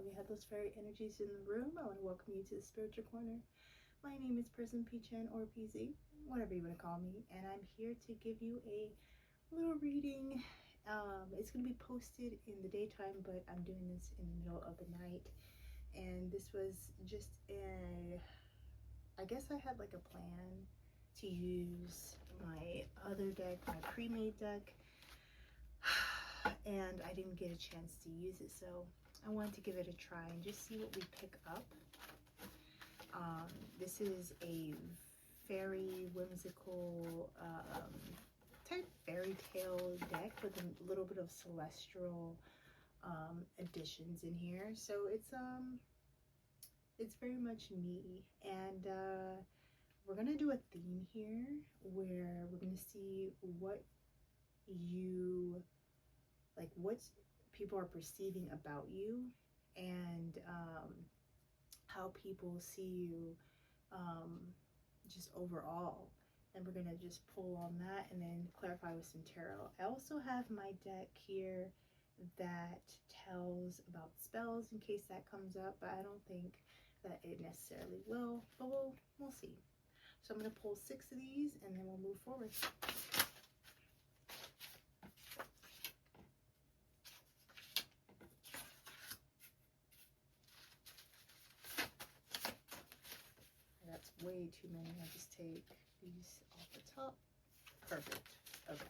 You have those fairy energies in the room. I want to welcome you to the Spiritual Corner. My name is Prism P-Chan or PZ, whatever you want to call me, and I'm here to give you a little reading. It's going to be posted in the daytime, but I'm doing this in the middle of the night. And this was just I guess I had like a plan to use my other deck, my pre-made deck, and I didn't get a chance to use it, so I wanted to give it a try and just see what we pick up. This is a very whimsical type fairy tale deck with a little bit of celestial additions in here, so it's very much me. And we're gonna do a theme here where we're gonna see what people are perceiving about you, and how people see you just overall. And we're gonna just pull on that and then clarify with some tarot. I also have my deck here that tells about spells in case that comes up, but I don't think that it necessarily will, but we'll see. So I'm gonna pull 6 of these and then we'll move forward. That's way too many. I just take these off the top. Perfect. Okay.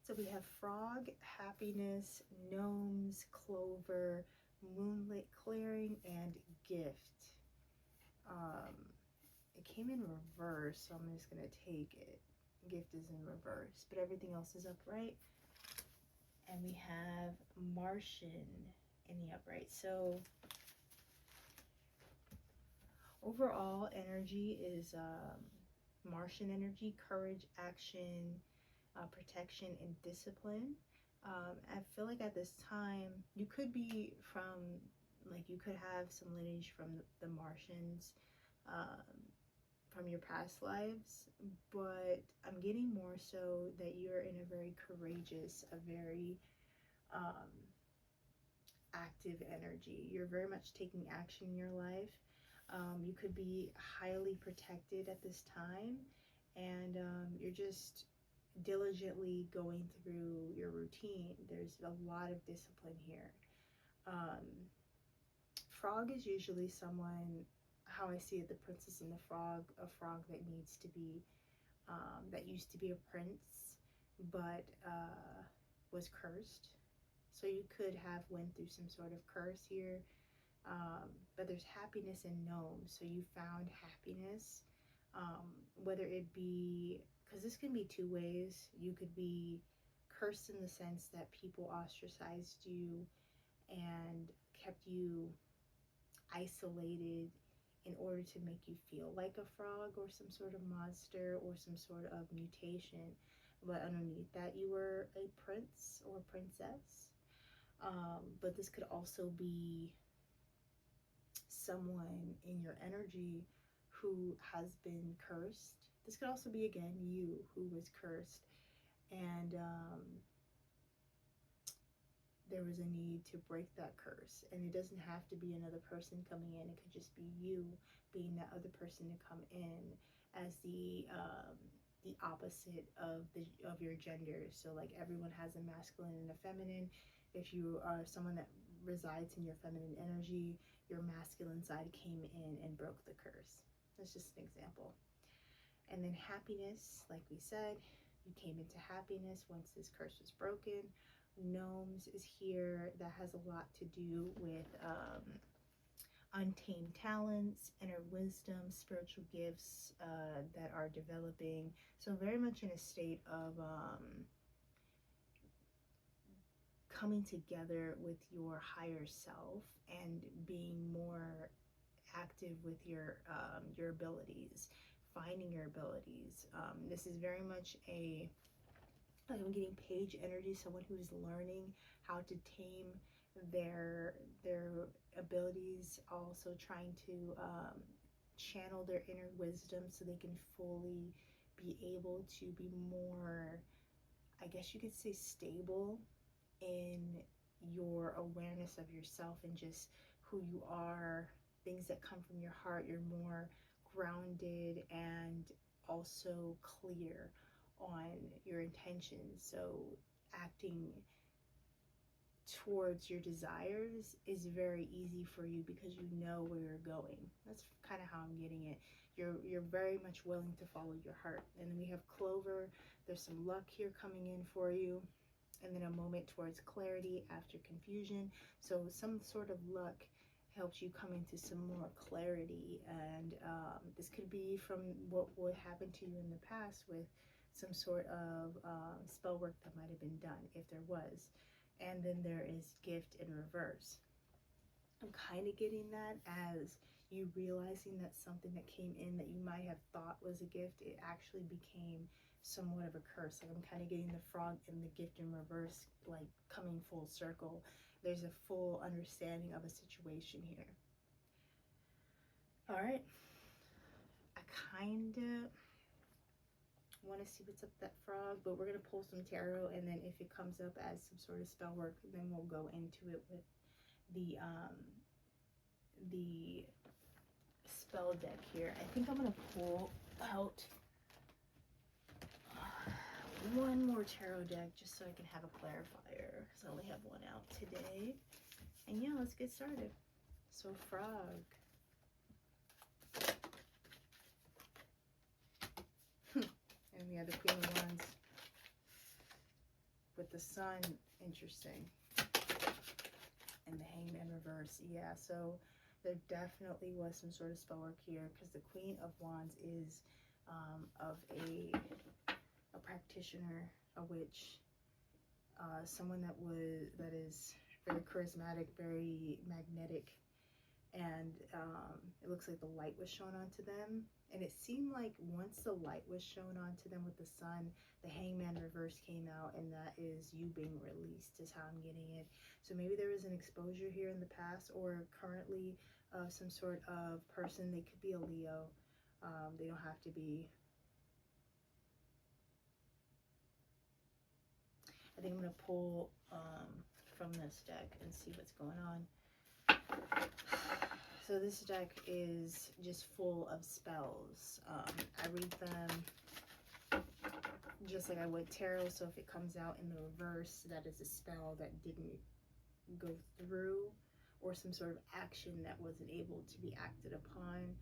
So we have frog, happiness, gnomes, clover, moonlit clearing, and gift. It came in reverse, so I'm just gonna take it. Gift is in reverse, but everything else is upright. And we have Martian in the upright. So overall energy is Martian energy, courage, action, protection, and discipline. I feel like at this time you could be from, like, you could have some lineage from the Martians from your past lives, but I'm getting more so that you're in a very courageous, a very active energy. You're very much taking action in your life. You could be highly protected at this time, and you're just diligently going through your routine. There's a lot of discipline here. Frog is usually someone, how I see it, the princess and the frog, a frog that needs to be, that used to be a prince, but was cursed. So you could have went through some sort of curse here. But there's happiness in gnomes, so you found happiness, whether it be, because this can be two ways. You could be cursed in the sense that people ostracized you and kept you isolated in order to make you feel like a frog or some sort of monster or some sort of mutation, but underneath that you were a prince or princess. But this could also be someone in your energy who has been cursed. This could also be, again, you who was cursed, and there was a need to break that curse. And it doesn't have to be another person coming in. It could just be you being that other person to come in as the opposite of your gender. So like everyone has a masculine and a feminine. If you are someone that resides in your feminine energy, your masculine side came in and broke the curse. That's just an example. And then happiness, like we said, you came into happiness once this curse was broken. Gnomes is here. That has a lot to do with untamed talents, inner wisdom, spiritual gifts that are developing. So very much in a state of coming together with your higher self and being more active with your abilities, finding your abilities. This is very much a, I'm getting page energy, someone who is learning how to tame their abilities, also trying to channel their inner wisdom so they can fully be able to be more I guess you could say, stable in your awareness of yourself and just who you are, things that come from your heart. You're more grounded and also clear on your intentions. So acting towards your desires is very easy for you because you know where you're going. That's kind of how I'm getting it. You're very much willing to follow your heart. And then we have Clover. There's some luck here coming in for you. And then a moment towards clarity after confusion. So some sort of luck helps you come into some more clarity. And this could be from what would happen to you in the past with some sort of spell work that might have been done, if there was. And then there is gift in reverse. I'm kind of getting that as you realizing that something that came in that you might have thought was a gift, it actually became somewhat of a curse. Like I'm kind of getting the frog and the gift in reverse, like coming full circle. There's a full understanding of a situation here. All right. I kind of want to see what's up that frog, but we're going to pull some tarot, and then if it comes up as some sort of spell work, then we'll go into it with the spell deck here. I think I'm going to pull out one more tarot deck just so I can have a clarifier, because I only have one out today. And yeah, let's get started. So frog. And we have the Queen of Wands with the Sun. Interesting. And the Hangman reverse. Yeah, so there definitely was some sort of spell work here, because the Queen of Wands is of a practitioner, a witch, someone that is very charismatic, very magnetic, and it looks like the light was shown onto them. And it seemed like once the light was shown onto them with the Sun, the Hangman reverse came out, and that is you being released, is how I'm getting it. So maybe there was an exposure here in the past or currently of some sort of person. They could be a Leo. They don't have to be. I think I'm going to pull from this deck and see what's going on. So this deck is just full of spells. I read them just like I would tarot. So if it comes out in the reverse, that is a spell that didn't go through, or some sort of action that wasn't able to be acted upon.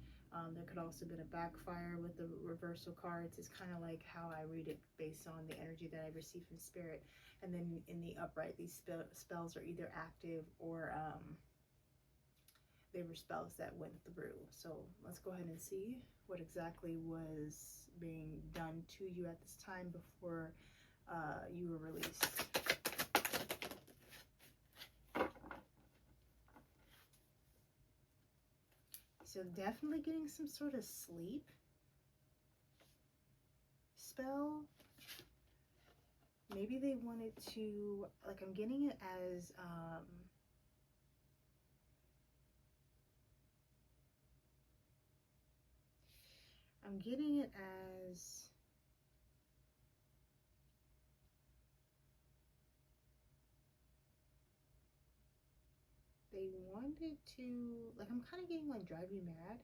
There could also have been a backfire with the reversal cards. It's kind of like how I read it based on the energy that I receive from spirit. And then in the upright, these spells are either active or they were spells that went through. So let's go ahead and see what exactly was being done to you at this time before you were released. So definitely getting some sort of sleep spell. Maybe they wanted to, like, I'm getting it as I'm getting it as they wanted to, like, I'm kind of getting like drive you mad.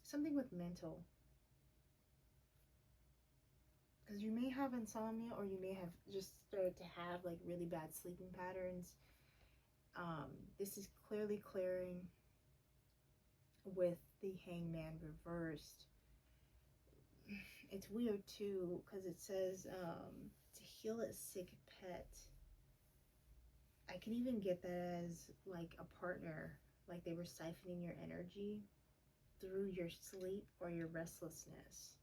Something with mental. Because you may have insomnia, or you may have just started to have like really bad sleeping patterns. This is clearly clearing with the Hangman reversed. It's weird too, because it says to heal a sick pet. I can even get that as like a partner, like they were siphoning your energy through your sleep or your restlessness,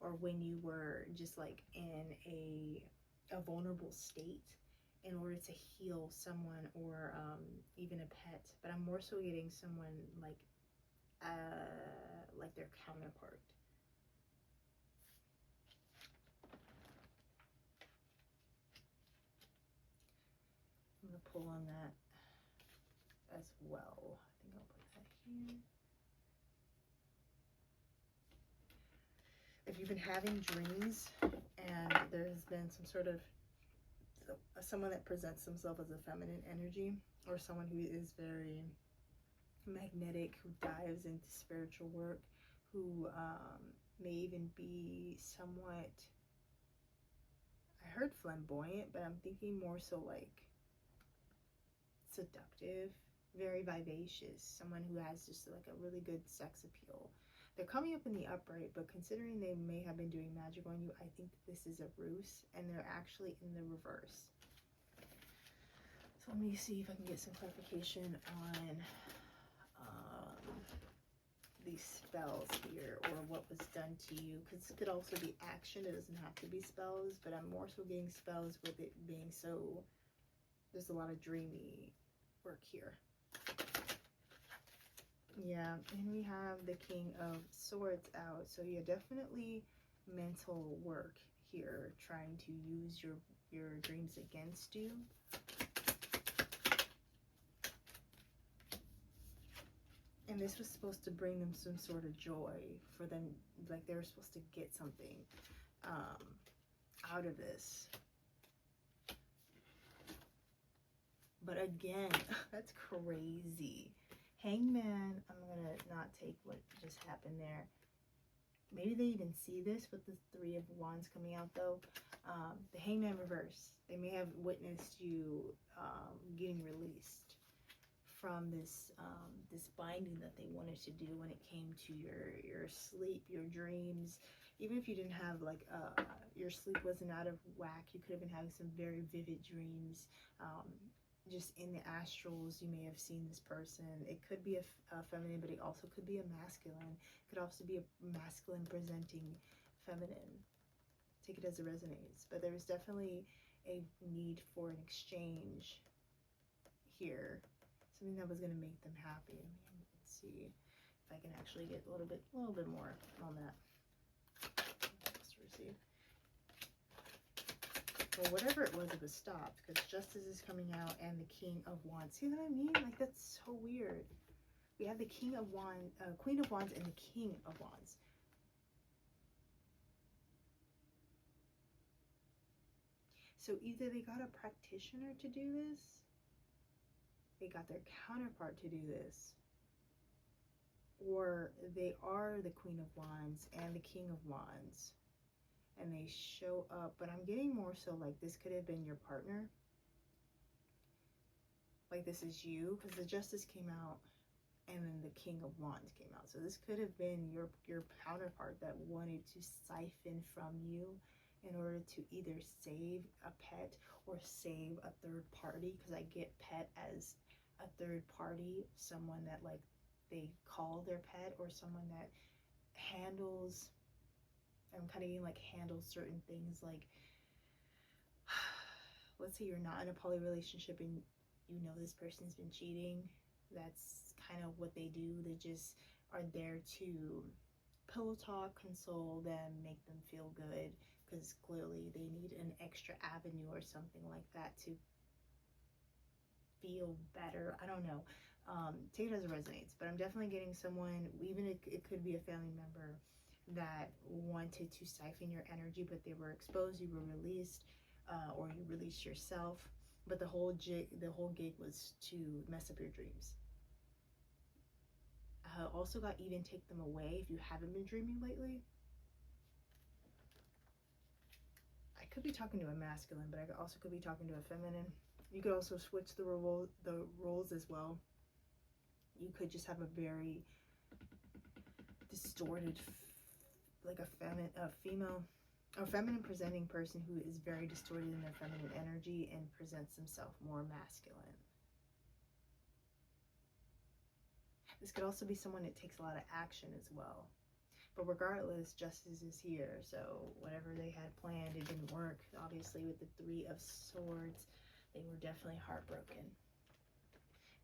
or when you were just like in a vulnerable state in order to heal someone, or even a pet. But I'm more so getting someone like their counterpart. I'm gonna pull on that as well. I think I'll put that here. If you've been having dreams And there's been some sort of someone that presents themselves as a feminine energy, or someone who is very magnetic, who dives into spiritual work, who may even be somewhat, I heard flamboyant, but I'm thinking more so like seductive, very vivacious, someone who has just like a really good sex appeal. They're coming up in the upright, but considering they may have been doing magic on you, I think that this is a ruse, and they're actually in the reverse. So let me see if I can get some clarification on these spells here, or what was done to you, because it could also be action. It doesn't have to be spells, but I'm more so getting spells with it being so, there's a lot of dreamy work here. Yeah, and we have the King of Swords out. So yeah, definitely mental work here, trying to use your dreams against you. And this was supposed to bring them some sort of joy, for them, like they were supposed to get something out of this. But again, that's crazy. Hangman, I'm gonna not take what just happened there. Maybe they even see this with the Three of Wands coming out though. The Hangman reverse. They may have witnessed you getting released from this this binding that they wanted to do when it came to your sleep, your dreams. Even if you didn't have like your sleep wasn't out of whack, you could have been having some very vivid dreams. Just in the astrals, you may have seen this person. It could be a feminine, but it also could be a masculine. It could also be a masculine presenting feminine. Take it as it resonates. But there was definitely a need for an exchange here. Something that was going to make them happy. I mean, let's see if I can actually get a little bit more on that. Let's receive. Well, whatever it was stopped, because Justice is coming out and the King of Wands. See what I mean? Like, that's so weird. We have the King of Wands, Queen of Wands, and the King of Wands. So either they got a practitioner to do this, they got their counterpart to do this, or they are the Queen of Wands and the King of Wands, and they show up. But I'm getting more so like this could have been your partner. Like this is you, because the Justice came out and then the King of Wands came out. So this could have been your counterpart that wanted to siphon from you in order to either save a pet or save a third party, because I get pet as a third party, someone that like they call their pet, or someone that handles, I'm kind of getting like handles certain things. Like let's say you're not in a poly relationship and you know this person's been cheating. That's kind of what they do. They just are there to pillow talk, console them, make them feel good, because clearly they need an extra avenue or something like that to feel better. I don't know. Take it as it resonates, but I'm definitely getting someone, even it could be a family member that wanted to siphon your energy, but they were exposed, you were released, or you released yourself. But the whole gig was to mess up your dreams. Also got even take them away if you haven't been dreaming lately. I could be talking to a masculine, but I also could be talking to a feminine. You could also switch the roles as well. You could just have a very distorted, like a feminine presenting person who is very distorted in their feminine energy and presents themselves more masculine. This could also be someone that takes a lot of action as well. But regardless, Justice is here. So whatever they had planned, it didn't work. Obviously, with the Three of Swords, they were definitely heartbroken.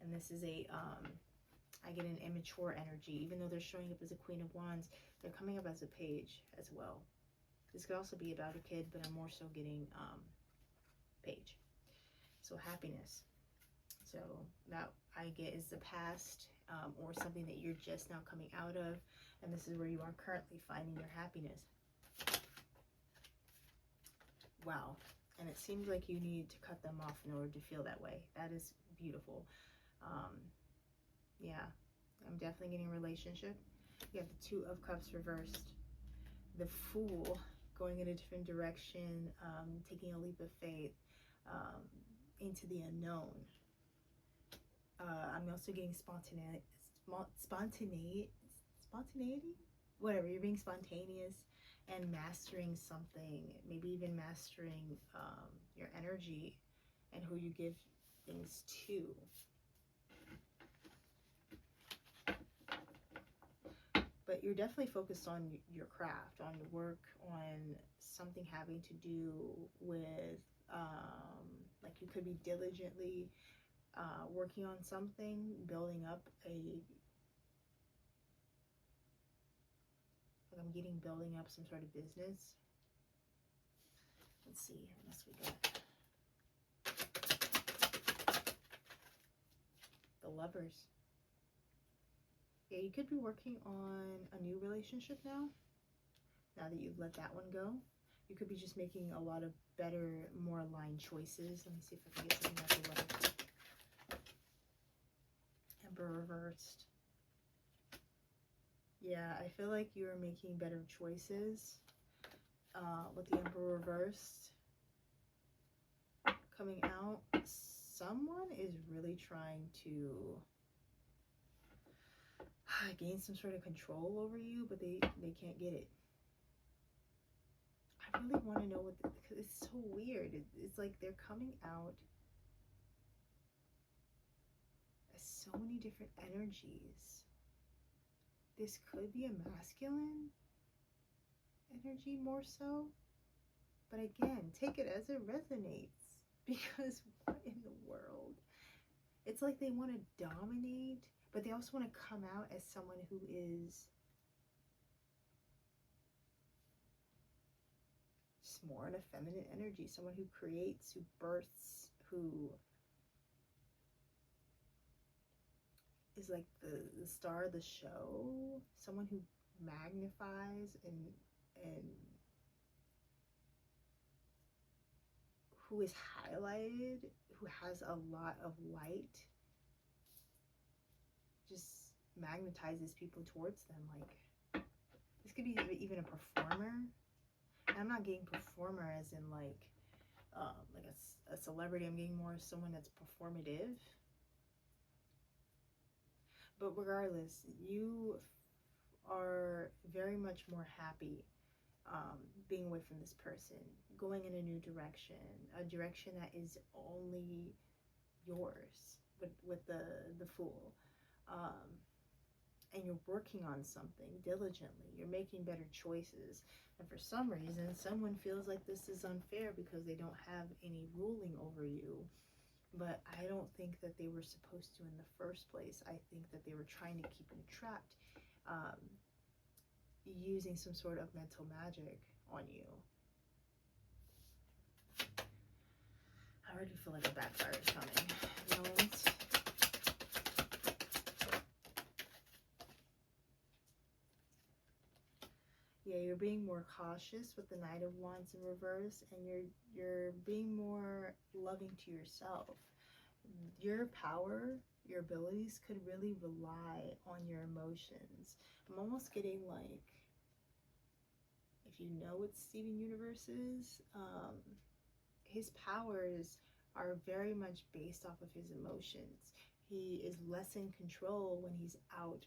And this is I get an immature energy. Even though they're showing up as a Queen of Wands, they're coming up as a page as well. This could also be about a kid, but I'm more so getting page. So happiness. So that I get is the past, or something that you're just now coming out of, and this is where you are currently finding your happiness. Wow. And it seems like you need to cut them off in order to feel that way. That is beautiful. Yeah, I'm definitely getting a relationship. You have the Two of Cups reversed. The Fool, going in a different direction, taking a leap of faith um, into the unknown. I'm also getting spontaneity, whatever. You're being spontaneous and mastering something, maybe even mastering your energy and who you give things to. But you're definitely focused on your craft, on your work, on something having to do with, like you could be diligently working on something, building up building up some sort of business. Let's see, what else we got? The Lovers. Yeah, you could be working on a new relationship now that you've let that one go. You could be just making a lot of better, more aligned choices. Let me see if I can get something out the way. Emperor reversed. Yeah, I feel like you're making better choices with the Emperor reversed coming out. Someone is really trying to gain some sort of control over you, but they can't get it. I really want to know because it's so weird. It's like they're coming out as so many different energies. This could be a masculine energy more so, but again, take it as it resonates, because what in the world? It's like they want to dominate, but they also want to come out as someone who is just more in a feminine energy, someone who creates, who births, who is like the star of the show, someone who magnifies and who is highlighted, who has a lot of light, just magnetizes people towards them. Like, this could be even a performer. And I'm not getting performer as in like a celebrity. I'm getting more someone that's performative. But regardless, you are very much more happy being away from this person, going in a new direction, a direction that is only yours with the Fool. And you're working on something diligently. You're making better choices. And for some reason, someone feels like this is unfair because they don't have any ruling over you. But I don't think that they were supposed to in the first place. I think that they were trying to keep you trapped, using some sort of mental magic on you. I already feel like a backfire is coming. Gnomes. Yeah, you're being more cautious with the Knight of Wands in reverse, and you're being more loving to yourself. Your power, your abilities could really rely on your emotions. I'm almost getting like, if you know what Steven Universe is, his powers are very much based off of his emotions. He is less in control when he's out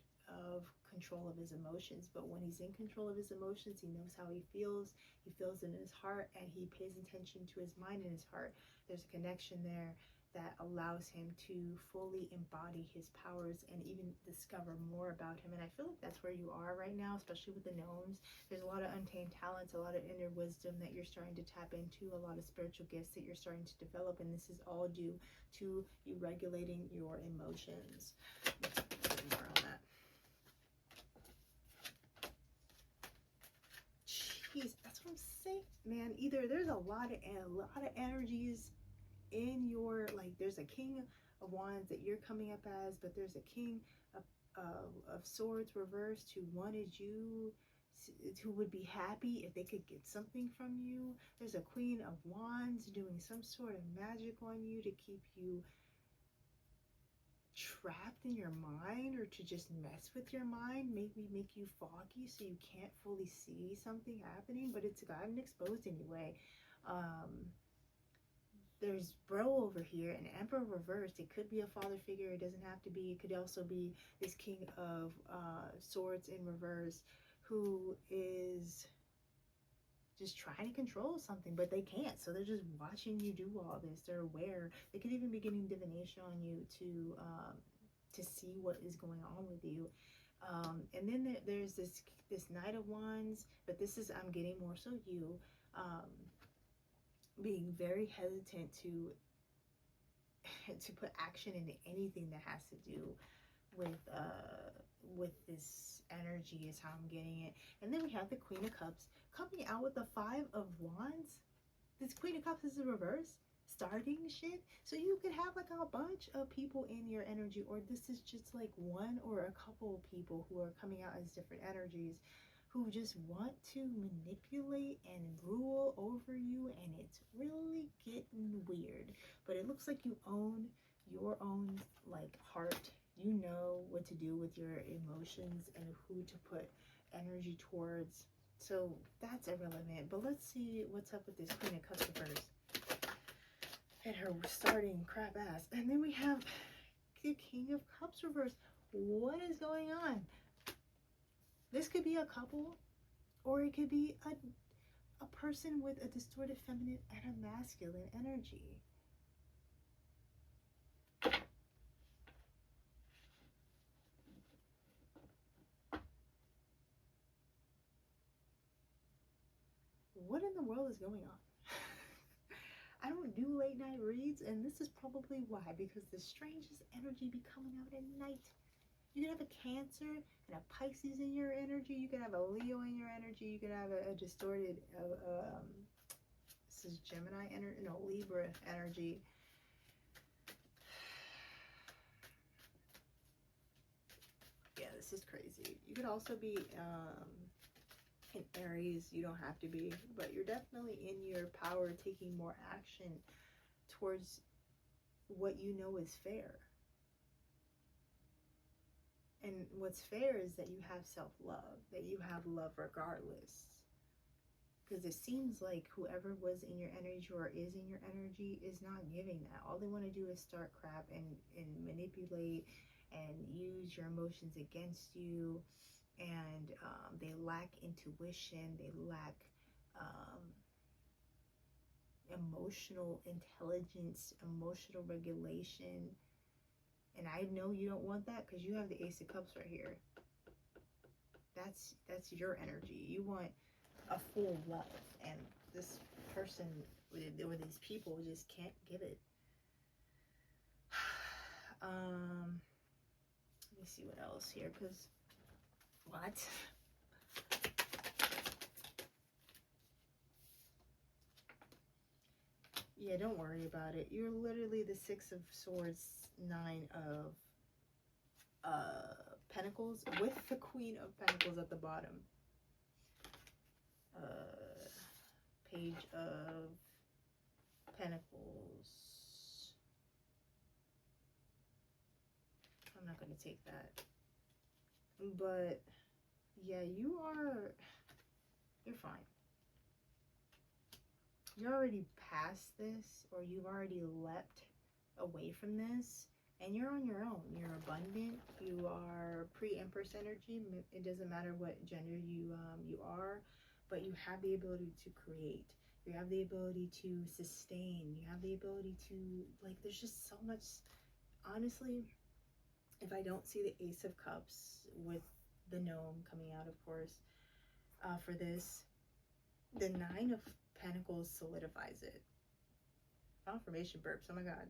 of control of his emotions, but when he's in control of his emotions, he knows how he feels it in his heart, and he pays attention to his mind and his heart. There's a connection there that allows him to fully embody his powers and even discover more about him. And I feel like that's where you are right now, especially with the gnomes. There's a lot of untamed talents, a lot of inner wisdom that you're starting to tap into, a lot of spiritual gifts that you're starting to develop, and this is all due to you regulating your emotions. More on that. Jeez, that's what I'm saying, man. Either there's a lot of energies in your, like, there's a King of Wands that you're coming up as, but there's a King of Swords reversed who wanted you who would be happy if they could get something from you. There's a Queen of Wands doing some sort of magic on you to keep you trapped in your mind, or to just mess with your mind, maybe make you foggy so you can't fully see something happening, but it's gotten exposed anyway. There's Bro over here, an Emperor reversed. It could be a father figure, it doesn't have to be. It could also be this King of Swords in reverse, who is just trying to control something, but they can't. So they're just watching you do all this. They're aware. They could even be getting divination on you to see what is going on with you. And then there's this Knight of Wands, but this is, I'm getting more so you being very hesitant to put action into anything that has to do with this energy, is how I'm getting it. And then we have the Queen of Cups coming out with the Five of Wands. This Queen of Cups is the reverse, starting shit. So you could have like a bunch of people in your energy, or this is just like one or a couple of people who are coming out as different energies, who just want to manipulate and rule over you, and it's really getting weird. But it looks like you own your own like heart. You know what to do with your emotions and who to put energy towards. So that's irrelevant. But let's see what's up with this Queen of Cups reverse and her starting crap ass. And then we have the King of Cups reverse. What is going on? This could be a couple, or it could be a person with a distorted feminine and a masculine energy. What in the world is going on? I don't do late night reads, and this is probably why, because the strangest energy be coming out at night. You could have a Cancer and a Pisces in your energy. You could have a Leo in your energy. You could have a distorted, this is Gemini energy, no, Libra energy. Yeah, this is crazy. You could also be in Aries. You don't have to be, but you're definitely in your power, taking more action towards what you know is fair. And what's fair is that you have self-love, that you have love regardless. Because it seems like whoever was in your energy or is in your energy is not giving that. All they want to do is start crap and manipulate and use your emotions against you. And they lack intuition. They lack emotional intelligence, emotional regulation. And I know you don't want that, because you have the Ace of Cups right here. That's your energy. You want a full love, and this person or these people just can't give it. Let me see what else here, because what? Yeah, don't worry about it. You're literally the Six of Swords, Nine of Pentacles, with the Queen of Pentacles at the bottom. Page of Pentacles. I'm not going to take that. But yeah, you're fine. You're already past this, or you've already leapt away from this, and you're on your own. You're abundant. You are pre-Empress energy. It doesn't matter what gender you are, but you have the ability to create. You have the ability to sustain. You have the ability to, like, there's just so much. Honestly, if I don't see the Ace of Cups with the gnome coming out, of course, for this, the Nine of Pentacles solidifies it. Confirmation burps, oh my god.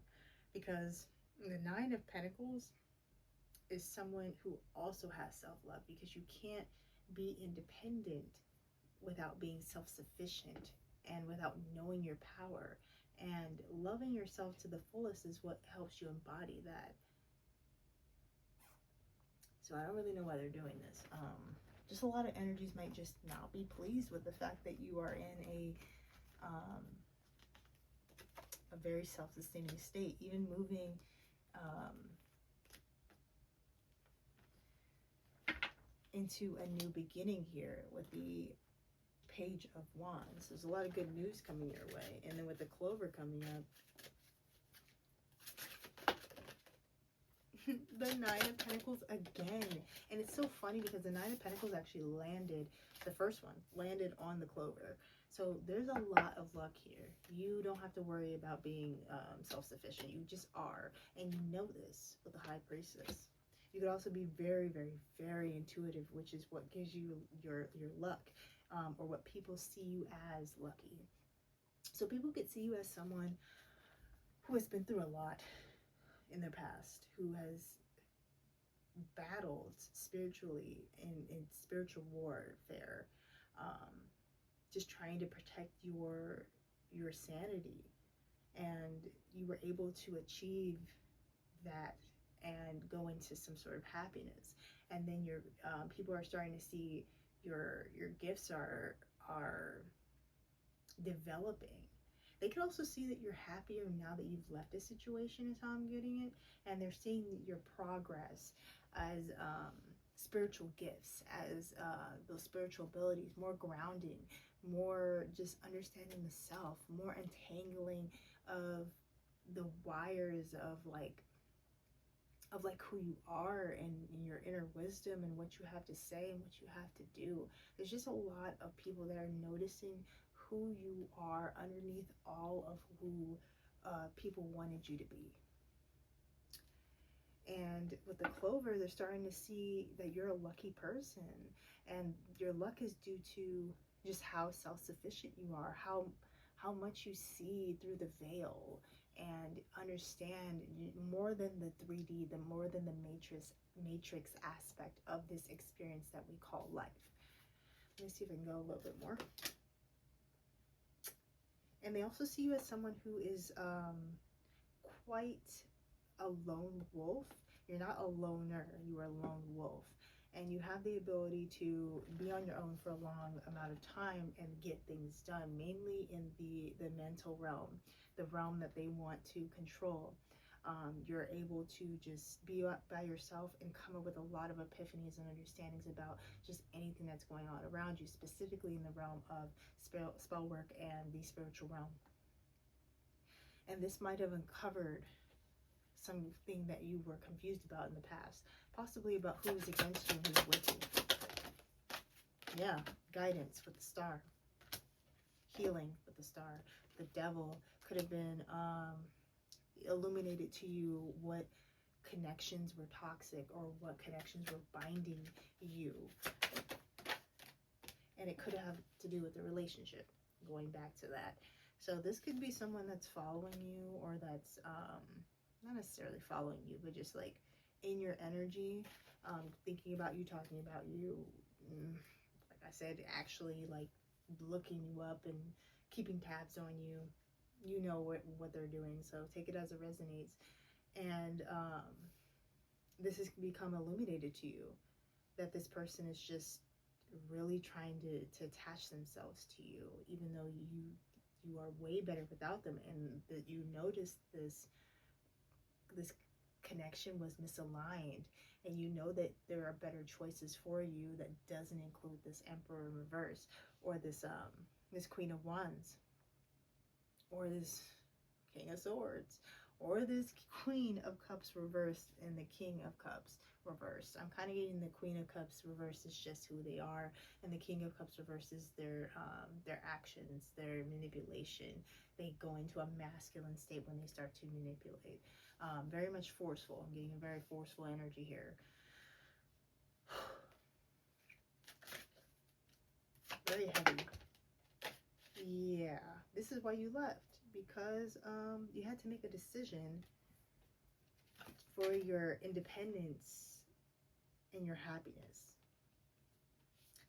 Because the Nine of Pentacles is someone who also has self-love, because you can't be independent without being self-sufficient and without knowing your power. And loving yourself to the fullest is what helps you embody that. So I don't really know why they're doing this. Just a lot of energies might just not be pleased with the fact that you are in a very self-sustaining state. Even moving into a new beginning here with the Page of Wands. There's a lot of good news coming your way. And then with the Clover coming up, the Nine of Pentacles again. And it's so funny because the Nine of Pentacles actually landed, the first one, landed on the Clover. So there's a lot of luck here. You don't have to worry about being self-sufficient. You just are. And you know this with the High Priestess. You could also be very, very, very intuitive, which is what gives you your luck, or what people see you as lucky. So people could see you as someone who has been through a lot in their past, who has battled spiritually in spiritual warfare, just trying to protect your sanity, and you were able to achieve that and go into some sort of happiness. And then your people are starting to see your gifts are developing. They can also see that you're happier now that you've left a situation, is how I'm getting it. And they're seeing your progress as spiritual gifts, as those spiritual abilities, more grounding, more just understanding the self, more untangling of the wires of like who you are, and your inner wisdom and what you have to say and what you have to do. There's just a lot of people that are noticing who you are underneath all of who people wanted you to be. And with the Clover, they're starting to see that you're a lucky person, and your luck is due to just how self-sufficient you are, how much you see through the veil and understand more than the 3D, more than the matrix aspect of this experience that we call life. Let me see if I can go a little bit more. And they also see you as someone who is quite a lone wolf. You're not a loner, you are a lone wolf. And you have the ability to be on your own for a long amount of time and get things done, mainly in the mental realm, the realm that they want to control. You're able to just be by yourself and come up with a lot of epiphanies and understandings about just anything that's going on around you, specifically in the realm of spell work and the spiritual realm. And this might have uncovered something that you were confused about in the past, possibly about who was against you and who's with you. Yeah, guidance with the Star, healing with the Star. The Devil could have been illuminated to you what connections were toxic or what connections were binding you. And it could have to do with the relationship, going back to that. So this could be someone that's following you, or that's not necessarily following you, but just like in your energy, thinking about you, talking about you, like I said, actually like looking you up and keeping tabs on you. You know what they're doing, so take it as it resonates. And this has become illuminated to you, that this person is just really trying to attach themselves to you, even though you are way better without them, and that you notice this connection was misaligned, and you know that there are better choices for you that doesn't include this Emperor in reverse, or this Queen of Wands, or this King of Swords, or this Queen of Cups reversed and the King of Cups reversed. I'm kind of getting the Queen of Cups reversed is just who they are, and the King of Cups reversed is their actions, their manipulation. They go into a masculine state when they start to manipulate. Very much forceful. I'm getting a very forceful energy here. Very heavy. Yeah, this is why you left, because you had to make a decision for your independence and your happiness.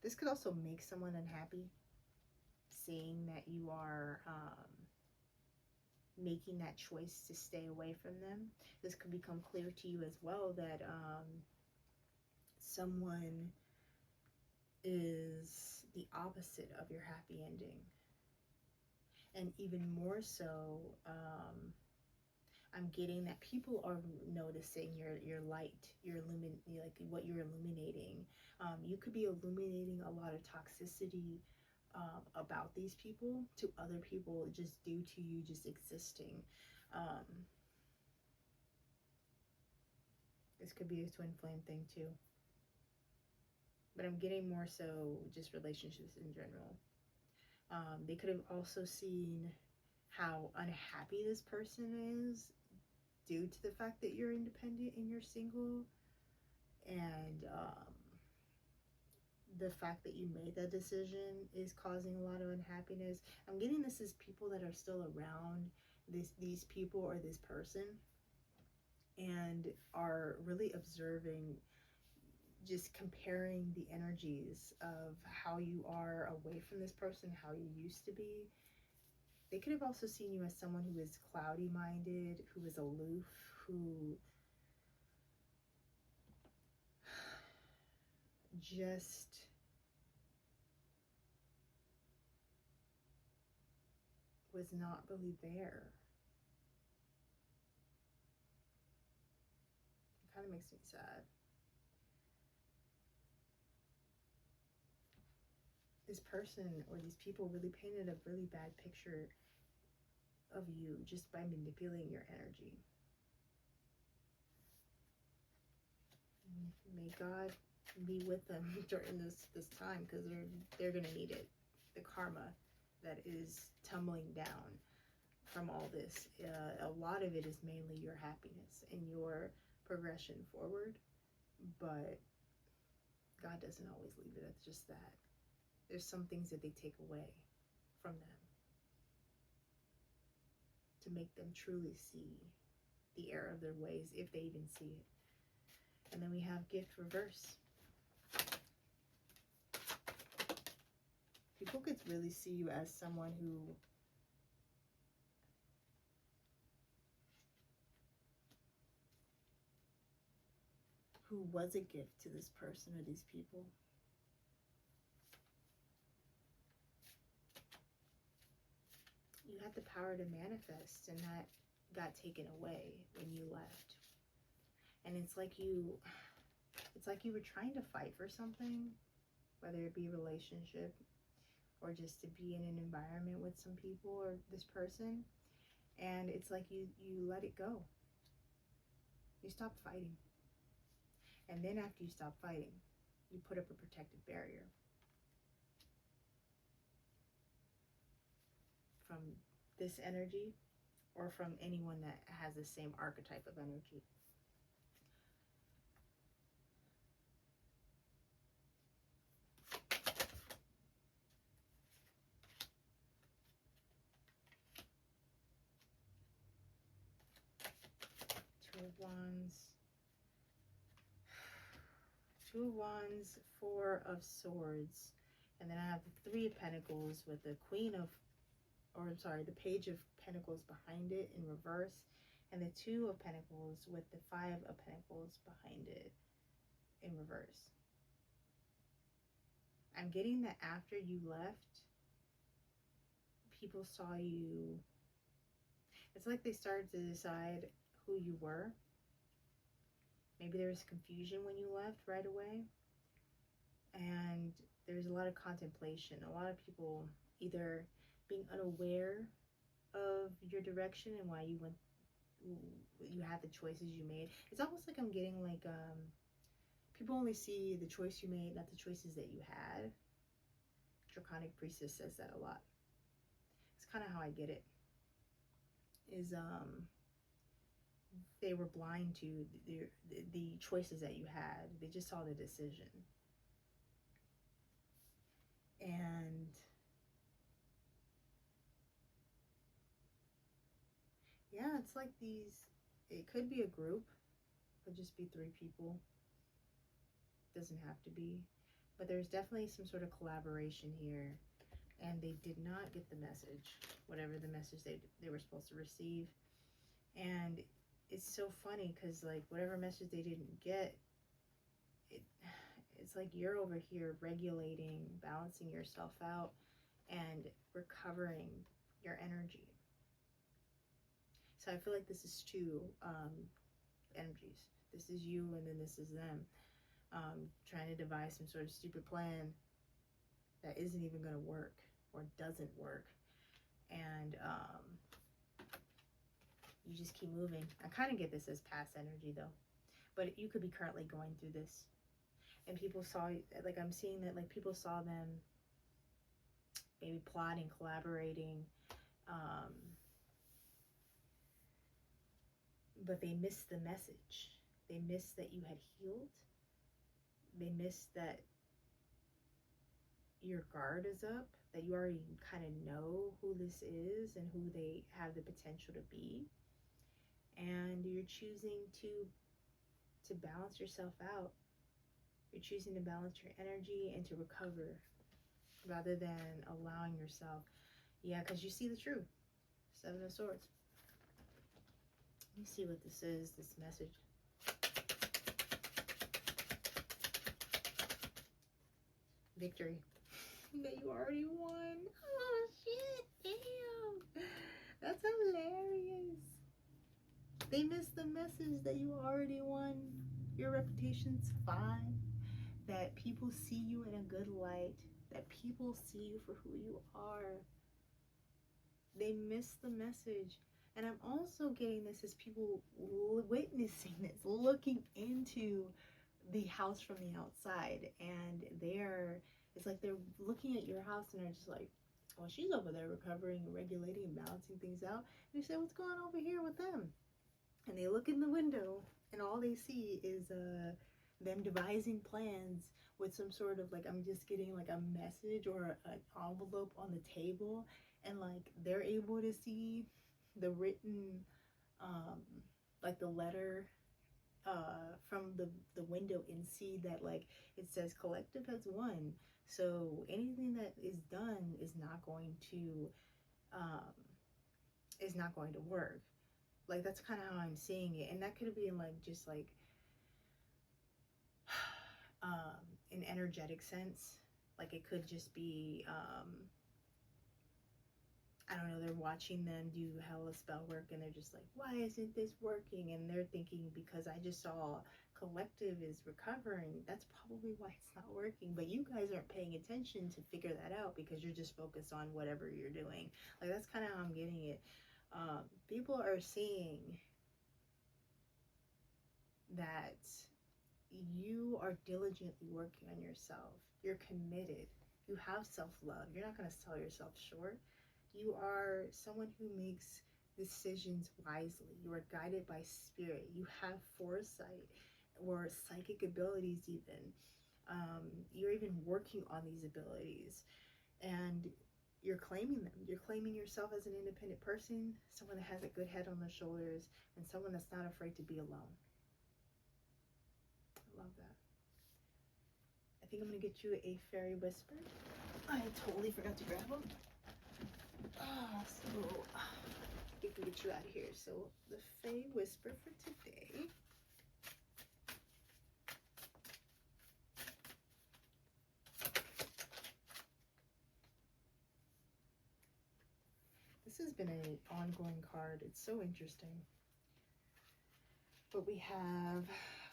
This could also make someone unhappy, seeing that you are making that choice to stay away from them. This could become clear to you as well that someone is the opposite of your happy ending. And even more so, I'm getting that people are noticing your light, like what you're illuminating. You could be illuminating a lot of toxicity about these people to other people just due to you just existing. Um, this could be a twin flame thing too. But I'm getting more so just relationships in general. They could have also seen how unhappy this person is due to the fact that you're independent and you're single, and the fact that you made that decision is causing a lot of unhappiness. I'm getting this as people that are still around these people or this person and are really observing, just comparing the energies of how you are away from this person, how you used to be. They could have also seen you as someone who is cloudy minded, who is aloof, who just was not really there. It kind of makes me sad. This person or these people really painted a really bad picture of you just by manipulating your energy. May God be with them during this time, because they're gonna need it. The karma that is tumbling down from all this, a lot of it is mainly your happiness and your progression forward, but God doesn't always leave it at just that. There's some things that they take away from them to make them truly see the error of their ways, if they even see it. And then we have gift reverse. People could really see you as someone who was a gift to this person or these people. You had the power to manifest, and that got taken away when you left. And it's like you were trying to fight for something, whether it be a relationship or just to be in an environment with some people or this person, and it's like you let it go. You stopped fighting. And then after you stop fighting, you put up a protective barrier from this energy or from anyone that has the same archetype of energy. Two of Wands, Two of Wands, Four of Swords, and then I have the Three of Pentacles with the the Page of Pentacles behind it in reverse, and the Two of Pentacles with the Five of Pentacles behind it in reverse. I'm getting that after you left, people saw you. It's like they started to decide who you were. Maybe there was confusion when you left right away. And there's a lot of contemplation. A lot of people either being unaware of your direction and why you had the choices you made. It's almost like I'm getting like, people only see the choice you made, not the choices that you had. Draconic Priestess says that a lot. It's kind of how I get it. Is they were blind to the choices that you had. They just saw the decision. And yeah, it's like it could be a group, could just be 3 people. Doesn't have to be, but there's definitely some sort of collaboration here, and they did not get the message, whatever the message they were supposed to receive. And it's so funny because like whatever message they didn't get, It's like you're over here regulating, balancing yourself out, and recovering your energy. So I feel like this is two energies. This is you, and then this is them, trying to devise some sort of stupid plan that isn't even going to work or doesn't work. And you just keep moving. I kind of get this as past energy though, but you could be currently going through this. And people saw, like I'm seeing that like people saw them maybe plotting, collaborating, but they missed the message. They missed that you had healed. They missed that your guard is up, that you already kind of know who this is and who they have the potential to be. And you're choosing to balance yourself out. You're choosing to balance your energy and to recover rather than allowing yourself. Yeah, because you see the truth. Seven of Swords. Let me see what this is, this message. Victory. That you already won. Oh, shit. Damn. That's hilarious. They missed the message that you already won. Your reputation's fine. That people see you in a good light. That people see you for who you are. They missed the message. And I'm also getting this as people witnessing this, looking into the house from the outside. And it's like they're looking at your house and they're just like, well, she's over there recovering, regulating, and balancing things out. And you say, what's going on over here with them? And they look in the window and all they see is them devising plans with some sort of like, I'm just getting like a message or an envelope on the table, and like they're able to see the written like the letter from the window and see that like it says collective has won. So anything that is done is not going to work. Like that's kind of how I'm seeing it. And that could be in like just like an energetic sense. Like it could just be I don't know, they're watching them do hella spell work and they're just like, why isn't this working? And they're thinking, because I just saw collective is recovering, that's probably why it's not working. But you guys aren't paying attention to figure that out because you're just focused on whatever you're doing. Like that's kind of how I'm getting it. People are seeing that you are diligently working on yourself. You're committed. You have self-love. You're not going to sell yourself short. You are someone who makes decisions wisely. You are guided by spirit. You have foresight or psychic abilities even. You're even working on these abilities. And you're claiming them. You're claiming yourself as an independent person, someone that has a good head on their shoulders, and someone that's not afraid to be alone. I love that. I think I'm going to get you a fairy whisper. I totally forgot to grab them. So we can get you out of here. So the Fae whisper for today. This has been an ongoing card. It's so interesting. But we have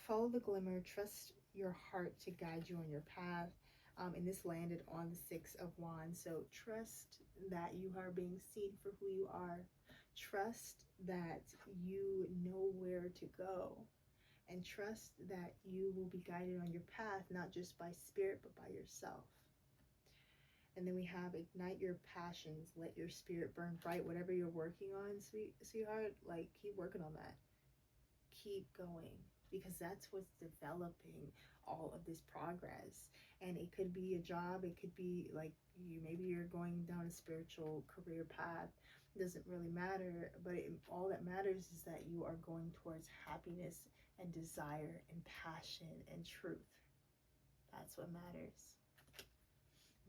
follow the glimmer, trust your heart to guide you on your path. And this landed on the Six of Wands. So trust that you are being seen for who you are. Trust that you know where to go. And trust that you will be guided on your path, not just by spirit, but by yourself. And then we have ignite your passions, let your spirit burn bright. Whatever you're working on, sweetheart, like keep working on that. Keep going, because that's what's developing all of this progress. And it could be a job, it could be like maybe you're going down a spiritual career path. It doesn't really matter, but all that matters is that you are going towards happiness and desire and passion and truth. That's what matters.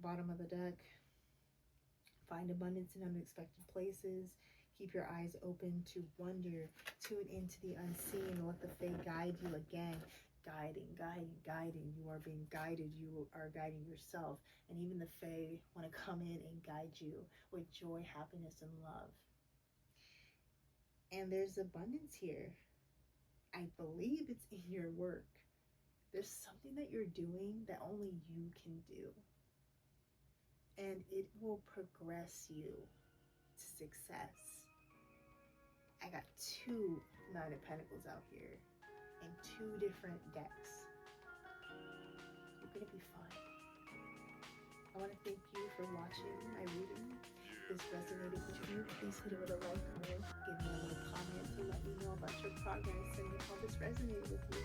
Bottom of the deck, find abundance in unexpected places. Keep your eyes open to wonder. Tune into the unseen. Let the Fae guide you again. guiding. You are being guided. You are guiding yourself. And even the Fae want to come in and guide you with joy, happiness, and love. And there's abundance here. I believe it's in your work. There's something that you're doing that only you can do. And it will progress you to success. I got 2 Nine of Pentacles out here and 2 different decks. You're gonna be fine. I want to thank you for watching my reading. If this resonated with you, please hit it with a like or give me a little comment to let me know about your progress and how this resonated with you.